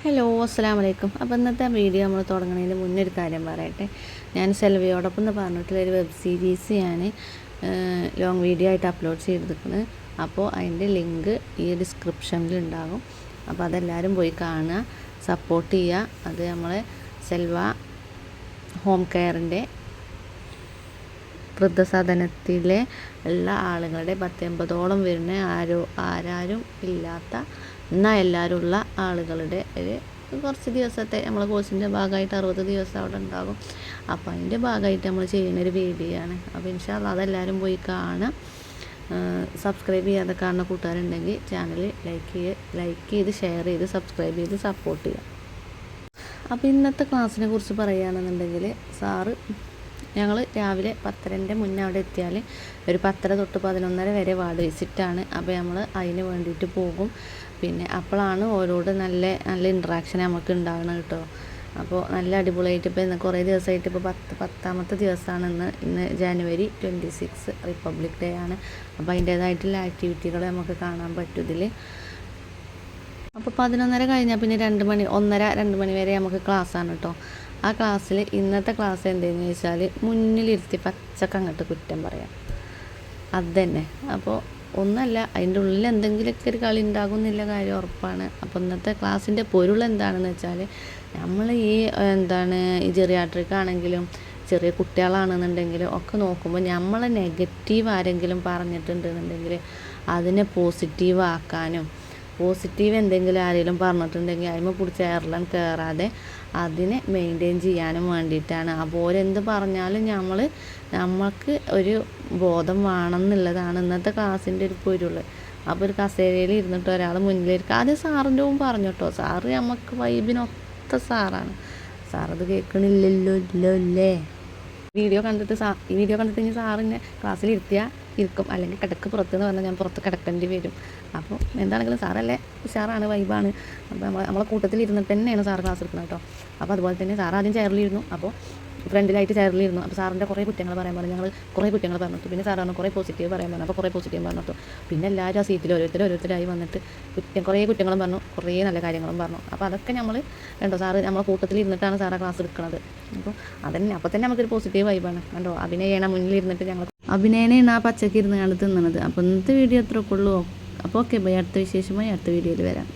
Hello അസ്സലാമു അലൈക്കും. അപ്പോൾ ഇന്നത്തെ വീഡിയോ നമ്മൾ തുടങ്ങുന്നതിന് മുന്നേ ഒരു കാര്യം പറയട്ടെ. ഞാൻ സെൽവയോടൊപ്പം എന്ന് പറഞ്ഞിട്ടുള്ളൊരു വെബ് സീരീസ് ഞാൻ ലോങ് വീഡിയോ ആയിട്ട് അപ്ലോഡ് ചെയ്തിരിക്കുന്നത്. അപ്പോൾ അതിൻ്റെ ലിങ്ക് ഈ ഡിസ്ക്രിപ്ഷനിൽ ഉണ്ടാകും. അപ്പോൾ അതെല്ലാവരും പോയി കാണുക, സപ്പോർട്ട് ചെയ്യുക. അത് നമ്മളെ സെൽവ ഹോം കെയറിൻ്റെ വൃദ്ധസദനത്തിലെ എല്ലാ ആളുകളുടെ 180ഓളം വരുന്ന ആരാരും ഇല്ലാത്ത എന്നാൽ എല്ലാവരും ഉള്ള ആളുകളുടെ ഒരു കുറച്ച് ദിവസത്തെ നമ്മളെ കോഴ്സിൻ്റെ ഭാഗമായിട്ട് 60 ദിവസം അവിടെ ഉണ്ടാകും. അപ്പോൾ അതിൻ്റെ ഭാഗമായിട്ട് നമ്മൾ ചെയ്യുന്നൊരു വീഡിയോ ആണ്. അപ്പോൾ ഇൻഷാ അല്ലാഹ് അതെല്ലാവരും പോയി കാണാം. സബ്സ്ക്രൈബ് ചെയ്യാതെ കാണുന്ന കൂട്ടുകാരുണ്ടെങ്കിൽ ചാനൽ ലൈക്ക് ചെയ്ത് ഷെയർ ചെയ്ത് സബ്സ്ക്രൈബ് ചെയ്ത് സപ്പോർട്ട് ചെയ്യുക. അപ്പോൾ ഇന്നത്തെ ക്ലാസ്സിനെ കുറിച്ച് പറയുകയാണെന്നുണ്ടെങ്കിൽ ഞങ്ങൾ രാവിലെ 10:30 മുന്നേ അവിടെ എത്തിയാൽ ഒരു 10:30 തൊട്ട് 11:30 വരെ വാർഡ് വിസിറ്റാണ്. അപ്പോൾ നമ്മൾ അതിന് വേണ്ടിയിട്ട് പോകും. പിന്നെ അപ്പോഴാണ് ഓരോട് നല്ല ഇൻട്രാക്ഷൻ നമുക്ക് ഉണ്ടാകണം കേട്ടോ. അപ്പോൾ നല്ല അടിപൊളിയായിട്ട് ഇപ്പോൾ ഇന്ന് കുറേ ദിവസമായിട്ട് ഇപ്പോൾ 10ാമത്തെ ദിവസമാണ് ഇന്ന് January 26 റിപ്പബ്ലിക് ഡേ ആണ്. അപ്പോൾ അതിൻ്റേതായിട്ടുള്ള ആക്ടിവിറ്റികൾ നമുക്ക് കാണാൻ പറ്റും ഇതിൽ. അപ്പോൾ 11:30 കഴിഞ്ഞാൽ പിന്നെ 2 മണി വരെ നമുക്ക് ക്ലാസ്സാണ് കേട്ടോ. ആ ക്ലാസ്സിൽ ഇന്നത്തെ ക്ലാസ് എന്തെന്ന് വെച്ചാൽ മുന്നിലിരുത്തി പച്ചക്ക് അങ്ങോട്ട് കുറ്റം പറയാം, അത് തന്നെ. അപ്പോൾ ഒന്നല്ല, അതിൻ്റെ ഉള്ളിൽ എന്തെങ്കിലുമൊക്കെ ഒരു കളി ഉണ്ടാകുന്നില്ല കാര്യം ഉറപ്പാണ്. അപ്പോൾ ഇന്നത്തെ ക്ലാസ്സിൻ്റെ പൊരുൾ എന്താണെന്ന് വെച്ചാൽ നമ്മൾ ഈ ജെറിയാട്രിക് ആണെങ്കിലും ചെറിയ കുട്ടികളാണെന്നുണ്ടെങ്കിലും ഒക്കെ നോക്കുമ്പോൾ നമ്മളെ നെഗറ്റീവ് ആരെങ്കിലും പറഞ്ഞിട്ടുണ്ടെന്നുണ്ടെങ്കിൽ അതിനെ പോസിറ്റീവ് ആക്കാനും, പോസിറ്റീവ് എന്തെങ്കിലും ആരെങ്കിലും പറഞ്ഞിട്ടുണ്ടെങ്കിൽ അതിന് പിടിച്ച് കയറാതെ അതിനെ മെയിൻറ്റെയിൻ ചെയ്യാനും വേണ്ടിയിട്ടാണ്. അപ്പോൾ എന്ത് പറഞ്ഞാലും നമ്മൾക്ക് ഒരു ബോധം വേണം എന്നുള്ളതാണ് ഇന്നത്തെ ക്ലാസ്സിൻ്റെ ഒരു പൊരുൾ. അപ്പോൾ ഒരു കസേരയിൽ ഇരുന്നിട്ട് ഒരാൾ മുന്നിലിരിക്കുക. ആദ്യം സാറിൻ്റെ മുമ്പ് പറഞ്ഞു കേട്ടോ. സാറ് നമുക്ക് വൈബിനൊത്ത സാറാണ്. സാറത് കേൾക്കണില്ലല്ലോ അല്ലേ? ഈ വീഡിയോ കണ്ടിട്ട് ഇനി സാറിനെ ക്ലാസ്സിലിരുത്തിയാൽ ഇരിക്കും, അല്ലെങ്കിൽ കിടക്ക് പുറത്തെന്ന് പറഞ്ഞാൽ ഞാൻ പുറത്ത് കിടക്കേണ്ടി വരും. അപ്പോൾ എന്താണെങ്കിലും സാറല്ലേ ഉഷാറാണ്, വൈബാണ്. അപ്പോൾ നമ്മളെ കൂട്ടത്തിൽ ഇരുന്നിട്ട് തന്നെയാണ് സാറ് ക്ലാസ് എടുക്കുന്നത് കേട്ടോ. അപ്പോൾ അതുപോലെ തന്നെ സാർ ആദ്യം ചെയറിലിരുന്നു. അപ്പോൾ ഫ്രണ്ടിലായിട്ട് ചെയറിലിരുന്നു. അപ്പോൾ സാറിൻ്റെ കുറേ കുറ്റങ്ങൾ പറയാൻ പറഞ്ഞു. ഞങ്ങൾ കുറേ കുറ്റങ്ങൾ പറഞ്ഞിട്ടു. പിന്നെ സാറാണ് കുറേ പോസിറ്റീവ് പറയാൻ പറഞ്ഞു. അപ്പോൾ കുറേ പോസിറ്റീവ് പറഞ്ഞിട്ടു. പിന്നെ എല്ലാവരും ആ സീറ്റിൽ ഓരോരുത്തരായി വന്നിട്ട് കുറേ കുറ്റങ്ങളും പറഞ്ഞു, കുറേ നല്ല കാര്യങ്ങളും പറഞ്ഞു. അപ്പോൾ അതൊക്കെ നമ്മൾ കണ്ടോ, സാറ് നമ്മളെ കൂട്ടത്തിൽ ഇരുന്നിട്ടാണ് സാറാ ക്ലാസ് എടുക്കുന്നത്. അപ്പോൾ അതന്നെ, അപ്പോൾ തന്നെ നമുക്കൊരു പോസിറ്റീവ് വൈബാണ്. കണ്ടോ, അഭിനയാണ് മുന്നിലിരുന്നിട്ട് ഞങ്ങൾ അഭിനയനാണ് ആ പച്ചക്ക് ഇരുന്ന് കണ്ട് തിന്നണത്. അപ്പോൾ ഇന്നത്തെ വീഡിയോ അത്രയൊക്കെ ഉള്ളൂ. അപ്പോൾ ഓക്കെ ബൈ. അടുത്ത വിശേഷമായി അടുത്ത വീഡിയോയിൽ വരാം.